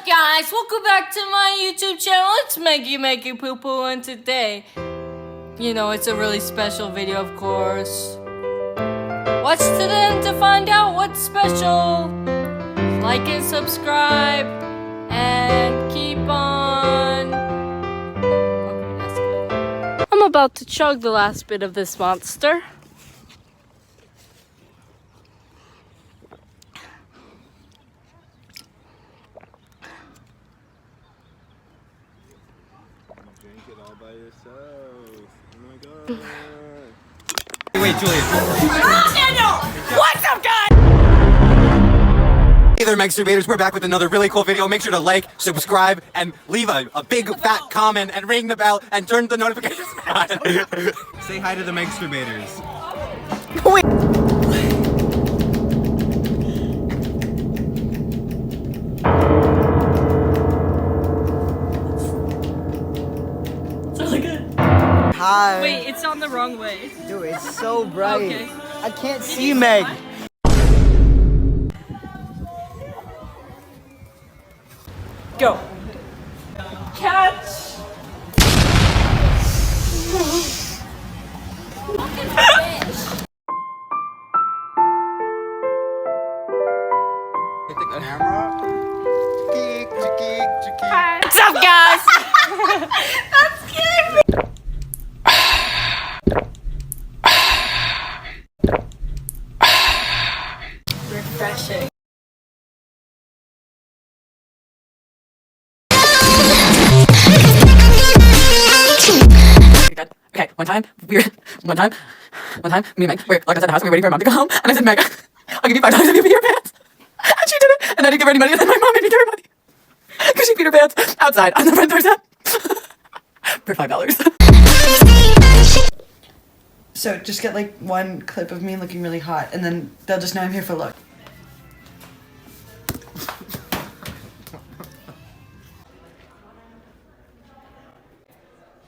up, guys? Welcome back to my YouTube channel. It's Maggie Making Poo Poo, and today, you know, it's a really special video, of course. Watch to the end to find out what's special. Like and subscribe, and keep on. Okay, that's good. I'm about to chug the last bit of this monster. Drink it all by yourself. Oh my god. Wait, Julian. What's up, guys? Hey there, MEGSTERBATERS. We're back with another really cool video. Make sure to like, subscribe, and leave a big fat comment and ring the bell and turn the notifications on. Say hi to the MEGSTERBATERs. Wait. Hi. Wait, it's on the wrong way. Dude, it's so bright. Okay. I can't see Meg. Go. Catch. What's up, guys? That's cute. Refreshing. Okay, one time, me and Meg, we were locked outside the house and we were waiting for my mom to come home, and I said, Meg, I'll give you $5 if you pee your pants. And she did it, and I didn't give her any money, and then my mom made me give her money. Because she peed her pants outside on the front doorstep. For $5. So just get like one clip of me looking really hot, and then they'll just know I'm here for a look.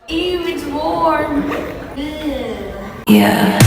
Ew, it's warm. Yeah.